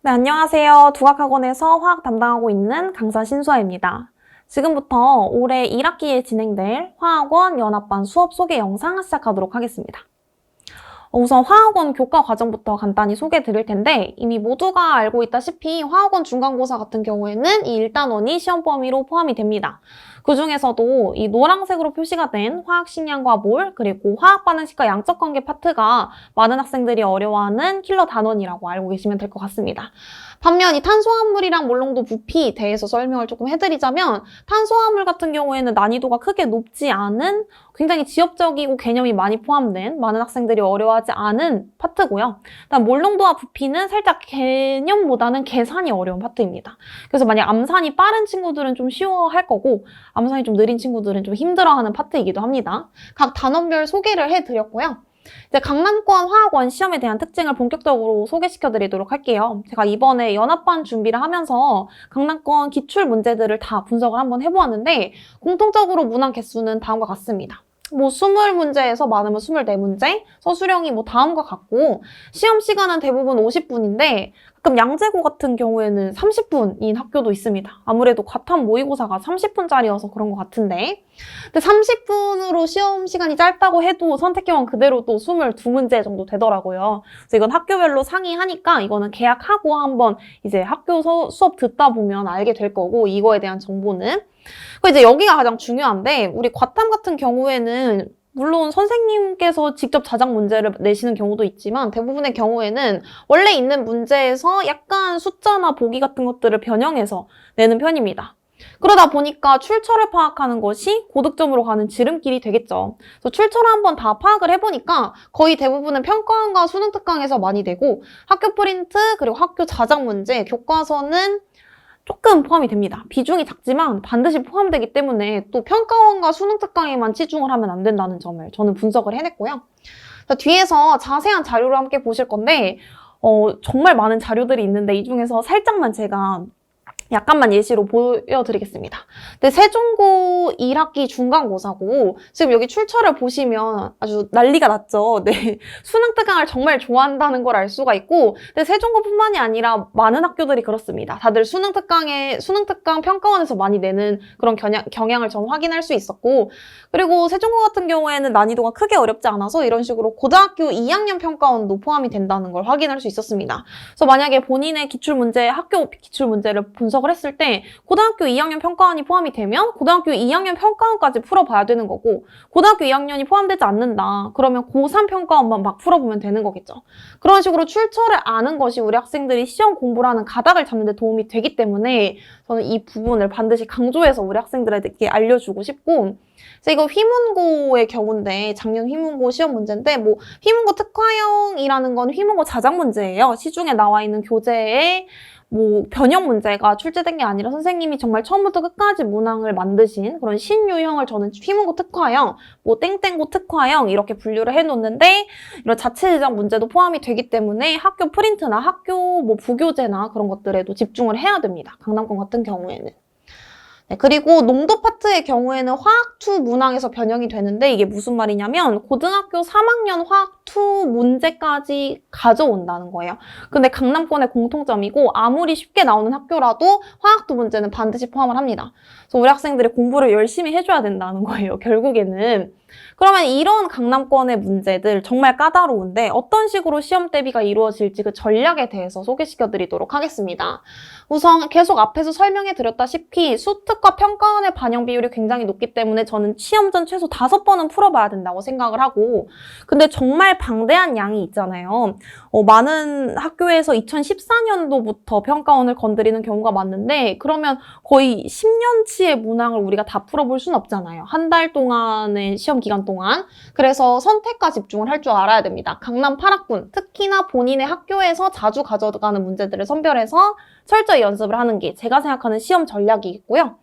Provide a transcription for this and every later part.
네, 안녕하세요. 두각학원에서 화학 담당하고 있는 강사 신수아입니다. 지금부터 올해 1학기에 진행될 화학원 연합반 수업 소개 영상 시작하도록 하겠습니다. 우선 화학원 교과 과정부터 간단히 소개해 드릴 텐데 이미 모두가 알고 있다시피 화학원 중간고사 같은 경우에는 이 1단원이 시험 범위로 포함이 됩니다. 그 중에서도 이 노란색으로 표시가 된 화학식량과 몰, 그리고 화학반응식과 양적관계 파트가 많은 학생들이 어려워하는 킬러 단원이라고 알고 계시면 될 것 같습니다. 반면 이 탄소화물이랑 몰롱도 부피 대해서 설명을 조금 해드리자면 탄소화물 같은 경우에는 난이도가 크게 높지 않은 굉장히 지엽적이고 개념이 많이 포함된 많은 학생들이 어려워하지 않은 파트고요. 일단 몰롱도와 부피는 살짝 개념보다는 계산이 어려운 파트입니다. 그래서 만약 암산이 빠른 친구들은 좀 쉬워할 거고 암산이 좀 느린 친구들은 좀 힘들어하는 파트이기도 합니다. 각 단원별 소개를 해드렸고요. 이제 강남권 화학원 시험에 대한 특징을 본격적으로 소개시켜드리도록 할게요. 제가 이번에 연합반 준비를 하면서 강남권 기출 문제들을 다 분석을 한번 해보았는데 공통적으로 문항 개수는 다음과 같습니다. 20문제에서 많으면 24문제, 서술형이 다음과 같고 시험 시간은 대부분 50분인데 가끔 양재고 같은 경우에는 30분인 학교도 있습니다. 아무래도 과탐 모의고사가 30분짜리여서 그런 것 같은데 근데 30분으로 시험 시간이 짧다고 해도 선택기만 그대로 또 22문제 정도 되더라고요. 그래서 이건 학교별로 상이하니까 이거는 계약하고 한번 이제 학교 수업 듣다 보면 알게 될 거고 이거에 대한 정보는 이제 여기가 가장 중요한데 우리 과탐 같은 경우에는 물론 선생님께서 직접 자작 문제를 내시는 경우도 있지만 대부분의 경우에는 원래 있는 문제에서 약간 숫자나 보기 같은 것들을 변형해서 내는 편입니다. 그러다 보니까 출처를 파악하는 것이 고득점으로 가는 지름길이 되겠죠. 그래서 출처를 한번 다 파악을 해보니까 거의 대부분은 평가원과 수능 특강에서 많이 되고 학교 프린트 그리고 학교 자작 문제, 교과서는 조금 포함이 됩니다. 비중이 작지만 반드시 포함되기 때문에 또 평가원과 수능 특강에만 치중을 하면 안 된다는 점을 저는 분석을 해냈고요. 뒤에서 자세한 자료를 함께 보실 건데 정말 많은 자료들이 있는데 이 중에서 살짝만 제가 약간만 예시로 보여드리겠습니다. 근데 세종고 1학기 중간고사고 지금 여기 출처를 보시면 아주 난리가 났죠. 네, 수능 특강을 정말 좋아한다는 걸 알 수가 있고 근데 세종고뿐만이 아니라 많은 학교들이 그렇습니다. 다들 수능 특강 평가원에서 많이 내는 그런 경향을 전 확인할 수 있었고 그리고 세종고 같은 경우에는 난이도가 크게 어렵지 않아서 이런 식으로 고등학교 2학년 평가원도 포함이 된다는 걸 확인할 수 있었습니다. 그래서 만약에 본인의 학교 기출문제를 분석을 했을 때 고등학교 2학년 평가원이 포함이 되면 고등학교 2학년 평가원까지 풀어봐야 되는 거고 고등학교 2학년이 포함되지 않는다. 그러면 고3 평가원만 막 풀어보면 되는 거겠죠. 그런 식으로 출처를 아는 것이 우리 학생들이 시험 공부를 하는 가닥을 잡는 데 도움이 되기 때문에 저는 이 부분을 반드시 강조해서 우리 학생들에게 알려주고 싶고 그래서 이거 휘문고의 경우인데 작년 휘문고 시험 문제인데 휘문고 특화형이라는 건 휘문고 자작 문제예요. 시중에 나와 있는 교재에 변형 문제가 출제된 게 아니라 선생님이 정말 처음부터 끝까지 문항을 만드신 그런 신유형을 저는 휘문고 특화형, 땡땡고 특화형 이렇게 분류를 해놓는데 이런 자체 제작 문제도 포함이 되기 때문에 학교 프린트나 학교 부교재나 그런 것들에도 집중을 해야 됩니다. 강남권 같은 경우에는. 네, 그리고 농도 파트의 경우에는 화학2 문항에서 변형이 되는데 이게 무슨 말이냐면 고등학교 3학년 화학2 문제까지 가져온다는 거예요. 근데 강남권의 공통점이고 아무리 쉽게 나오는 학교라도 화학2 문제는 반드시 포함을 합니다. 그래서 우리 학생들이 공부를 열심히 해줘야 된다는 거예요, 결국에는. 그러면 이런 강남권의 문제들 정말 까다로운데 어떤 식으로 시험 대비가 이루어질지 그 전략에 대해서 소개시켜드리도록 하겠습니다. 우선 계속 앞에서 설명해드렸다시피 수특과 평가원의 반영 비율이 굉장히 높기 때문에 저는 시험 전 최소 5번은 풀어봐야 된다고 생각을 하고 근데 정말 방대한 양이 있잖아요. 많은 학교에서 2014년도부터 평가원을 건드리는 경우가 많은데 그러면 거의 10년치의 문항을 우리가 다 풀어볼 수는 없잖아요. 한 달 동안의 시험 기간 동안. 그래서 선택과 집중을 할 줄 알아야 됩니다. 강남 8학군, 특히나 본인의 학교에서 자주 가져가는 문제들을 선별해서 철저히 연습을 하는 게 제가 생각하는 시험 전략이겠고요.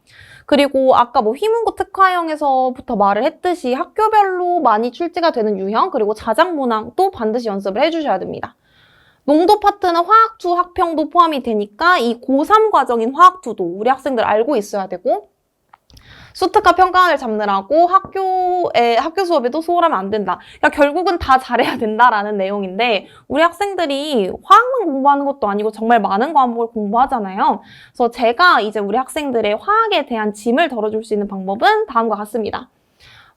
그리고 아까 휘문고 특화형에서부터 말을 했듯이 학교별로 많이 출제가 되는 유형 그리고 자작 문항도 반드시 연습을 해주셔야 됩니다. 농도 파트는 화학2 학평도 포함이 되니까 이 고3 과정인 화학2도 우리 학생들 알고 있어야 되고 수특화 평가원을 잡느라고 학교 수업에도 소홀하면 안 된다. 그러니까 결국은 다 잘해야 된다라는 내용인데 우리 학생들이 화학만 공부하는 것도 아니고 정말 많은 과목을 공부하잖아요. 그래서 제가 이제 우리 학생들의 화학에 대한 짐을 덜어줄 수 있는 방법은 다음과 같습니다.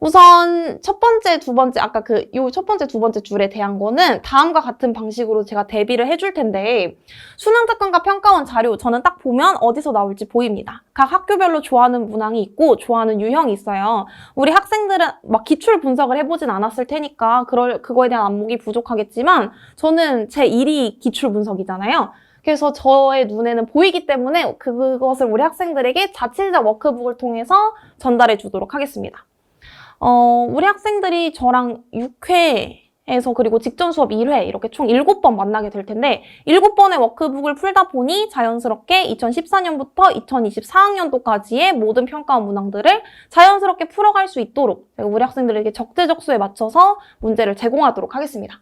우선 첫 번째, 두 번째, 아까 요 첫 번째, 두 번째 줄에 대한 거는 다음과 같은 방식으로 제가 대비를 해줄 텐데 수능 특강과 평가원 자료 저는 딱 보면 어디서 나올지 보입니다. 각 학교별로 좋아하는 문항이 있고 좋아하는 유형이 있어요. 우리 학생들은 막 기출 분석을 해보진 않았을 테니까 그거에 대한 안목이 부족하겠지만 저는 제 일이 기출 분석이잖아요. 그래서 저의 눈에는 보이기 때문에 그것을 우리 학생들에게 자체적 워크북을 통해서 전달해 주도록 하겠습니다. 우리 학생들이 저랑 6회에서 그리고 직전 수업 1회 이렇게 총 7번 만나게 될 텐데 7번의 워크북을 풀다 보니 자연스럽게 2014년부터 2024학년도까지의 모든 평가원 문항들을 자연스럽게 풀어갈 수 있도록 제가 우리 학생들에게 적재적소에 맞춰서 문제를 제공하도록 하겠습니다.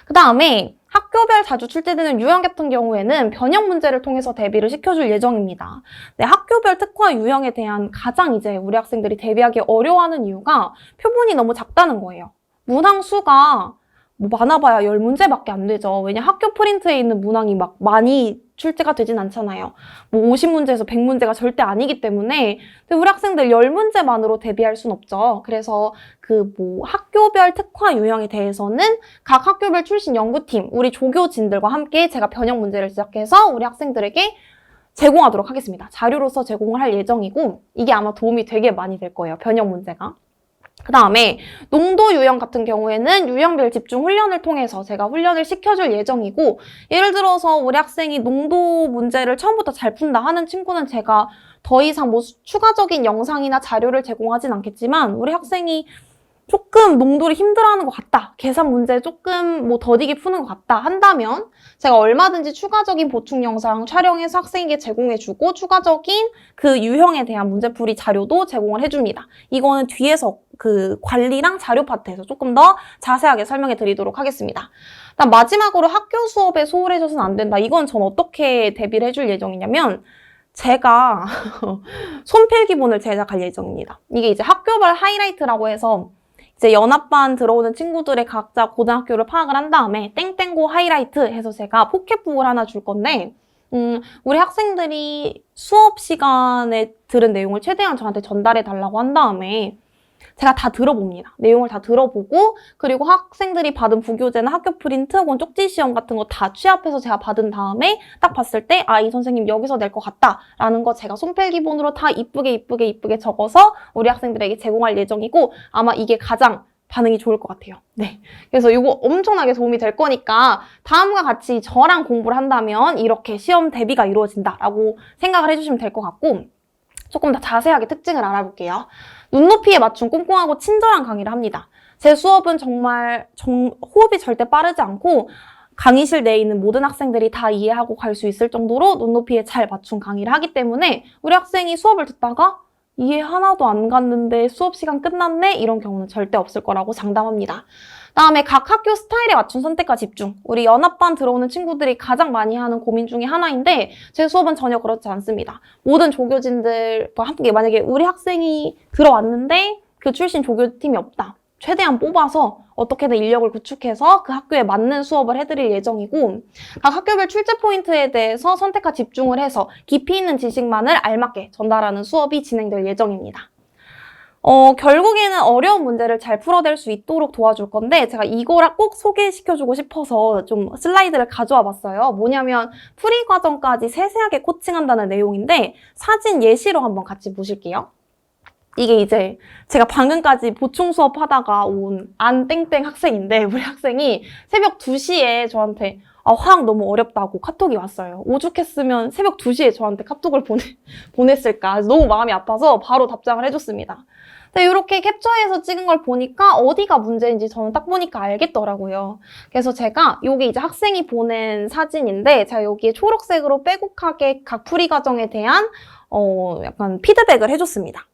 그 다음에 학교별 자주 출제되는 유형 같은 경우에는 변형 문제를 통해서 대비를 시켜줄 예정입니다. 네, 학교별 특화 유형에 대한 가장 이제 우리 학생들이 대비하기 어려워하는 이유가 표본이 너무 작다는 거예요. 문항 수가 뭐 많아봐야 10문제밖에 안 되죠. 왜냐 학교 프린트에 있는 문항이 막 많이 출제가 되진 않잖아요. 뭐 50문제에서 100문제가 절대 아니기 때문에 우리 학생들 10문제만으로 대비할 순 없죠. 그래서 학교별 특화 유형에 대해서는 각 학교별 출신 연구팀, 우리 조교진들과 함께 제가 변형 문제를 제작해서 우리 학생들에게 제공하도록 하겠습니다. 자료로서 제공을 할 예정이고 이게 아마 도움이 되게 많이 될 거예요. 변형 문제가. 그 다음에 농도 유형 같은 경우에는 유형별 집중 훈련을 통해서 제가 훈련을 시켜줄 예정이고 예를 들어서 우리 학생이 농도 문제를 처음부터 잘 푼다 하는 친구는 제가 더 이상 뭐 추가적인 영상이나 자료를 제공하진 않겠지만 우리 학생이 조금 농도를 힘들어하는 것 같다. 계산 문제 조금 뭐 더디게 푸는 것 같다 한다면 제가 얼마든지 추가적인 보충 영상 촬영해서 학생에게 제공해주고 추가적인 그 유형에 대한 문제풀이 자료도 제공을 해줍니다. 이거는 뒤에서 관리랑 자료 파트에서 조금 더 자세하게 설명해 드리도록 하겠습니다. 그다음 마지막으로 학교 수업에 소홀해져서는 안 된다. 이건 전 어떻게 대비를 해줄 예정이냐면 제가 손필기본을 제작할 예정입니다. 이게 이제 학교별 하이라이트라고 해서 이제 연합반 들어오는 친구들의 각자 고등학교를 파악을 한 다음에 땡땡고 하이라이트 해서 제가 포켓북을 하나 줄 건데 우리 학생들이 수업 시간에 들은 내용을 최대한 저한테 전달해 달라고 한 다음에 제가 다 들어봅니다. 내용을 다 들어보고 그리고 학생들이 받은 부교재나 학교 프린트 혹은 쪽지 시험 같은 거 다 취합해서 제가 받은 다음에 딱 봤을 때 이 선생님 여기서 낼 것 같다 라는 거 제가 손필기본으로 다 이쁘게 적어서 우리 학생들에게 제공할 예정이고 아마 이게 가장 반응이 좋을 것 같아요. 네, 그래서 이거 엄청나게 도움이 될 거니까 다음과 같이 저랑 공부를 한다면 이렇게 시험 대비가 이루어진다라고 생각을 해주시면 될 것 같고 조금 더 자세하게 특징을 알아볼게요. 눈높이에 맞춘 꼼꼼하고 친절한 강의를 합니다. 제 수업은 정말 호흡이 절대 빠르지 않고 강의실 내에 있는 모든 학생들이 다 이해하고 갈 수 있을 정도로 눈높이에 잘 맞춘 강의를 하기 때문에 우리 학생이 수업을 듣다가 이해 하나도 안 갔는데 수업 시간 끝났네? 이런 경우는 절대 없을 거라고 장담합니다. 다음에 각 학교 스타일에 맞춘 선택과 집중. 우리 연합반 들어오는 친구들이 가장 많이 하는 고민 중에 하나인데 제 수업은 전혀 그렇지 않습니다. 모든 조교진들과 함께 만약에 우리 학생이 들어왔는데 그 출신 조교팀이 없다. 최대한 뽑아서 어떻게든 인력을 구축해서 그 학교에 맞는 수업을 해드릴 예정이고 각 학교별 출제 포인트에 대해서 선택과 집중을 해서 깊이 있는 지식만을 알맞게 전달하는 수업이 진행될 예정입니다. 결국에는 어려운 문제를 잘 풀어낼 수 있도록 도와줄 건데 제가 이거를 꼭 소개시켜주고 싶어서 좀 슬라이드를 가져와 봤어요. 뭐냐면 풀이 과정까지 세세하게 코칭한다는 내용인데 사진 예시로 한번 같이 보실게요. 이게 이제 제가 방금까지 보충 수업 하다가 온 안땡땡 학생인데 우리 학생이 새벽 2시에 저한테 화학 너무 어렵다고 카톡이 왔어요. 오죽했으면 새벽 2시에 저한테 카톡을 보냈을까. 너무 마음이 아파서 바로 답장을 해줬습니다. 근데 이렇게 캡처해서 찍은 걸 보니까 어디가 문제인지 저는 딱 보니까 알겠더라고요. 그래서 제가 여기 이제 학생이 보낸 사진인데 제가 여기에 초록색으로 빼곡하게 각 풀이 과정에 대한 약간 피드백을 해줬습니다.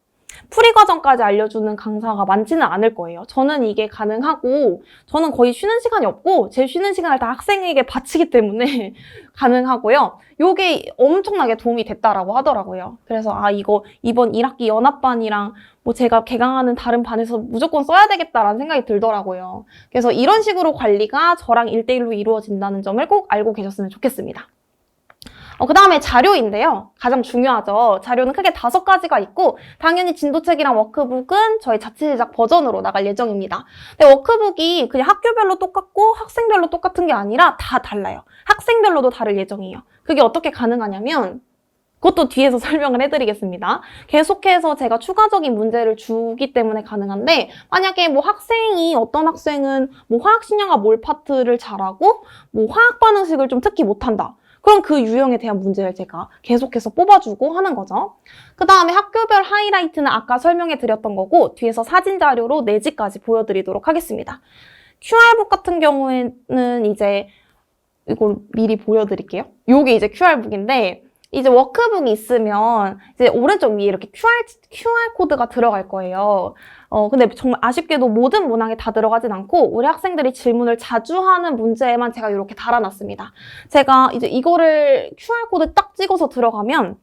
풀이 과정까지 알려주는 강사가 많지는 않을 거예요. 저는 이게 가능하고 저는 거의 쉬는 시간이 없고 제 쉬는 시간을 다 학생에게 바치기 때문에 가능하고요. 요게 엄청나게 도움이 됐다라고 하더라고요. 그래서 이거 이번 1학기 연합반이랑 뭐 제가 개강하는 다른 반에서 무조건 써야 되겠다라는 생각이 들더라고요. 그래서 이런 식으로 관리가 저랑 1대1로 이루어진다는 점을 꼭 알고 계셨으면 좋겠습니다. 그 다음에 자료인데요. 가장 중요하죠. 자료는 크게 5가지가 있고 당연히 진도책이랑 워크북은 저희 자체 제작 버전으로 나갈 예정입니다. 근데 워크북이 그냥 학교별로 똑같고 학생별로 똑같은 게 아니라 다 달라요. 학생별로도 다를 예정이에요. 그게 어떻게 가능하냐면 그것도 뒤에서 설명을 해드리겠습니다. 계속해서 제가 추가적인 문제를 주기 때문에 가능한데 만약에 뭐 어떤 학생은 뭐 화학신형과 몰 파트를 잘하고 뭐 화학 반응식을 좀 특히 못한다. 그럼 그 유형에 대한 문제를 제가 계속해서 뽑아주고 하는 거죠. 그 다음에 학교별 하이라이트는 아까 설명해 드렸던 거고 뒤에서 사진 자료로 내지까지 보여드리도록 하겠습니다. QR북 같은 경우에는 이제 이걸 미리 보여드릴게요. 요게 이제 QR북인데 이제 워크북이 있으면 이제 오른쪽 위에 이렇게 QR 코드가 들어갈 거예요. 근데 정말 아쉽게도 모든 문항에 다 들어가진 않고 우리 학생들이 질문을 자주 하는 문제에만 제가 이렇게 달아놨습니다. 제가 이제 이거를 QR 코드 딱 찍어서 들어가면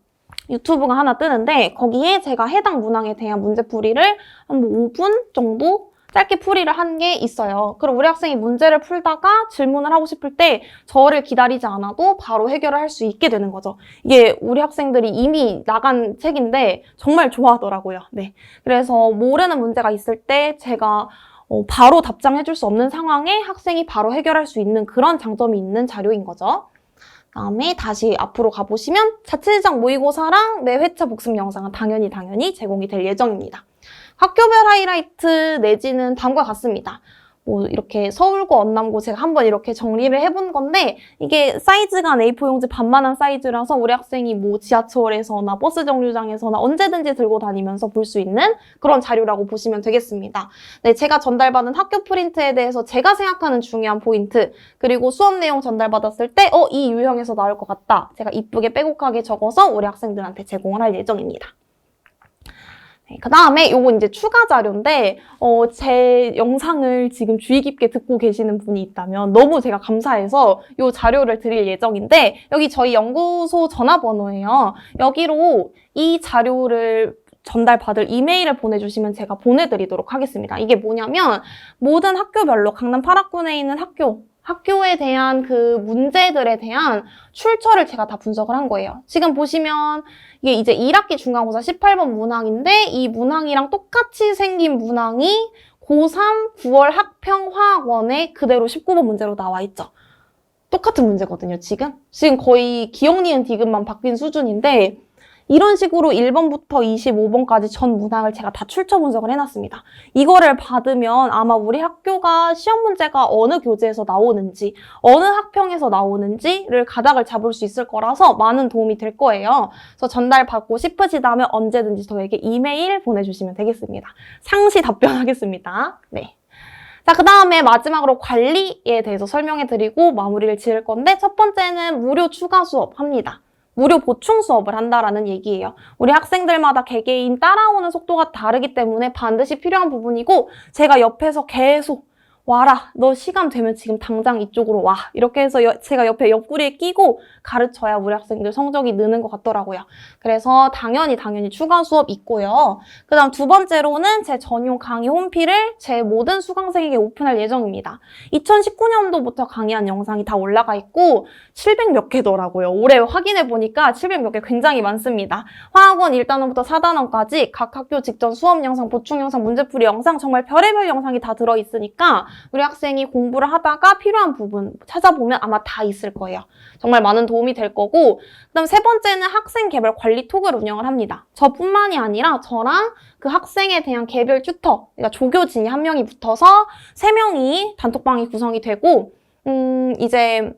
유튜브가 하나 뜨는데 거기에 제가 해당 문항에 대한 문제풀이를 한 5분 정도 짧게 풀이를 한 게 있어요. 그럼 우리 학생이 문제를 풀다가 질문을 하고 싶을 때 저를 기다리지 않아도 바로 해결을 할 수 있게 되는 거죠. 이게 우리 학생들이 이미 나간 책인데 정말 좋아하더라고요. 네. 그래서 모르는 문제가 있을 때 제가 바로 답장해줄 수 없는 상황에 학생이 바로 해결할 수 있는 그런 장점이 있는 자료인 거죠. 다음에 다시 앞으로 가보시면 자체 제작 모의고사랑 매 회차 복습 영상은 당연히 제공이 될 예정입니다. 학교별 하이라이트 내지는 다음과 같습니다. 뭐 이렇게 서울고 언남고 제가 한번 이렇게 정리를 해본 건데 이게 사이즈가 A4 용지 반만한 사이즈라서 우리 학생이 뭐 지하철에서나 버스 정류장에서나 언제든지 들고 다니면서 볼 수 있는 그런 자료라고 보시면 되겠습니다. 네, 제가 전달받은 학교 프린트에 대해서 제가 생각하는 중요한 포인트 그리고 수업 내용 전달받았을 때 이 유형에서 나올 것 같다. 제가 이쁘게 빼곡하게 적어서 우리 학생들한테 제공을 할 예정입니다. 그 다음에 요거 이제 추가 자료인데 제 영상을 지금 주의 깊게 듣고 계시는 분이 있다면 너무 제가 감사해서 요 자료를 드릴 예정인데 여기 저희 연구소 전화번호예요. 여기로 이 자료를 전달받을 이메일을 보내주시면 제가 보내드리도록 하겠습니다. 이게 뭐냐면 모든 학교별로 강남 8학군에 있는 학교에 대한 그 문제들에 대한 출처를 제가 다 분석을 한 거예요. 지금 보시면 이게 이제 1학기 중간고사 18번 문항인데 이 문항이랑 똑같이 생긴 문항이 고3 9월 학평화학원에 그대로 19번 문제로 나와 있죠. 똑같은 문제거든요, 지금. 지금 거의 기억, 니은, 디귿만 바뀐 수준인데 이런 식으로 1번부터 25번까지 전 문항을 제가 다 출처 분석을 해놨습니다. 이거를 받으면 아마 우리 학교가 시험 문제가 어느 교재에서 나오는지, 어느 학평에서 나오는지를 가닥을 잡을 수 있을 거라서 많은 도움이 될 거예요. 그래서 전달받고 싶으시다면 언제든지 저에게 이메일 보내주시면 되겠습니다. 상시 답변하겠습니다. 네. 자, 그 다음에 마지막으로 관리에 대해서 설명해드리고 마무리를 지을 건데 첫 번째는 무료 추가 수업 합니다. 무료 보충 수업을 한다라는 얘기예요. 우리 학생들마다 개개인 따라오는 속도가 다르기 때문에 반드시 필요한 부분이고 제가 옆에서 계속 와라, 너 시간 되면 지금 당장 이쪽으로 와. 이렇게 해서 제가 옆에 옆구리에 끼고 가르쳐야 우리 학생들 성적이 느는 것 같더라고요. 그래서 당연히 추가 수업 있고요. 그 다음 두 번째로는 제 전용 강의 홈피를 제 모든 수강생에게 오픈할 예정입니다. 2019년도부터 강의한 영상이 다 올라가 있고 700 몇 개더라고요. 올해 확인해 보니까 700 몇 개 굉장히 많습니다. 화학원 1단원부터 4단원까지 각 학교 직전 수업 영상, 보충 영상, 문제풀이 영상 정말 별의별 영상이 다 들어있으니까 우리 학생이 공부를 하다가 필요한 부분 찾아보면 아마 다 있을 거예요. 정말 많은 도움이 될 거고 그다음 세 번째는 학생 개별 관리 톡을 운영을 합니다. 저뿐만이 아니라 저랑 그 학생에 대한 개별 튜터, 그러니까 조교진이 한 명이 붙어서 3명이 단톡방이 구성이 되고 이제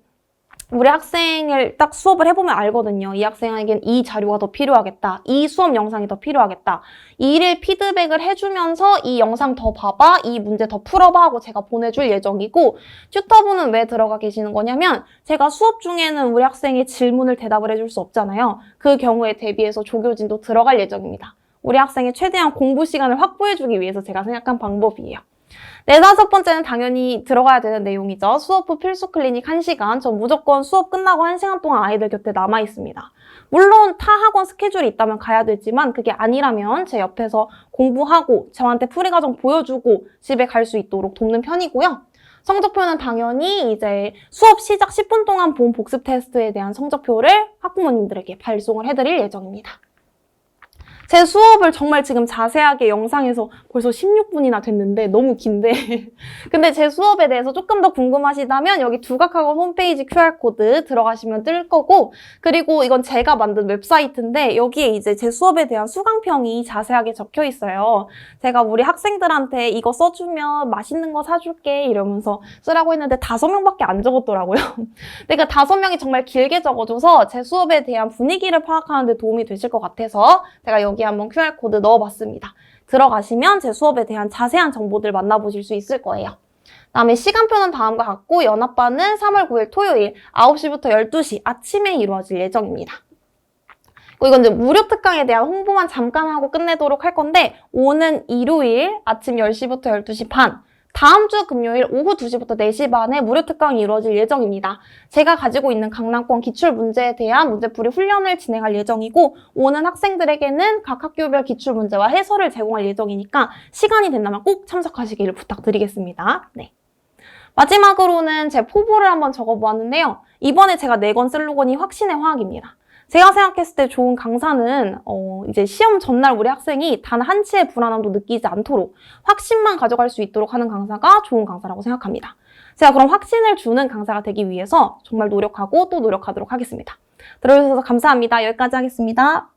우리 학생을 딱 수업을 해보면 알거든요. 이 학생에겐 이 자료가 더 필요하겠다. 이 수업 영상이 더 필요하겠다. 이를 피드백을 해주면서 이 영상 더 봐봐. 이 문제 더 풀어봐 하고 제가 보내줄 예정이고 튜터분은 왜 들어가 계시는 거냐면 제가 수업 중에는 우리 학생이 질문을 대답을 해줄 수 없잖아요. 그 경우에 대비해서 조교진도 들어갈 예정입니다. 우리 학생이 최대한 공부 시간을 확보해주기 위해서 제가 생각한 방법이에요. 네, 다섯 번째는 당연히 들어가야 되는 내용이죠. 수업 후 필수 클리닉 1시간. 전 무조건 수업 끝나고 1시간 동안 아이들 곁에 남아 있습니다. 물론 타 학원 스케줄이 있다면 가야 되지만 그게 아니라면 제 옆에서 공부하고 저한테 풀이과정 보여주고 집에 갈 수 있도록 돕는 편이고요. 성적표는 당연히 이제 수업 시작 10분 동안 본 복습 테스트에 대한 성적표를 학부모님들에게 발송을 해드릴 예정입니다. 제 수업을 정말 지금 자세하게 영상에서 벌써 16분이나 됐는데 너무 긴데 근데 제 수업에 대해서 조금 더 궁금하시다면 여기 두각학원 홈페이지 QR코드 들어가시면 뜰 거고 그리고 이건 제가 만든 웹사이트인데 여기에 이제 제 수업에 대한 수강평이 자세하게 적혀 있어요. 제가 우리 학생들한테 이거 써주면 맛있는 거 사줄게 이러면서 쓰라고 했는데 5명밖에 안 적었더라고요. 근데 그 5명이 정말 길게 적어줘서 제 수업에 대한 분위기를 파악하는 데 도움이 되실 것 같아서 제가 여기 한번 QR코드 넣어봤습니다. 들어가시면 제 수업에 대한 자세한 정보들 만나보실 수 있을 거예요. 다음에 시간표는 다음과 같고 연합반은 3월 9일 토요일 9시부터 12시 아침에 이루어질 예정입니다. 이건 이제 무료 특강에 대한 홍보만 잠깐 하고 끝내도록 할 건데 오는 일요일 아침 10시부터 12시 반 다음 주 금요일 오후 2시부터 4시 반에 무료 특강이 이루어질 예정입니다. 제가 가지고 있는 강남권 기출문제에 대한 문제풀이 훈련을 진행할 예정이고 오는 학생들에게는 각 학교별 기출문제와 해설을 제공할 예정이니까 시간이 된다면 꼭 참석하시기를 부탁드리겠습니다. 네. 마지막으로는 제 포부를 한번 적어보았는데요. 이번에 제가 내건 슬로건이 확신의 화학입니다. 제가 생각했을 때 좋은 강사는 이제 시험 전날 우리 학생이 단 한치의 불안함도 느끼지 않도록 확신만 가져갈 수 있도록 하는 강사가 좋은 강사라고 생각합니다. 제가 그럼 확신을 주는 강사가 되기 위해서 정말 노력하고 또 노력하도록 하겠습니다. 들어주셔서 감사합니다. 여기까지 하겠습니다.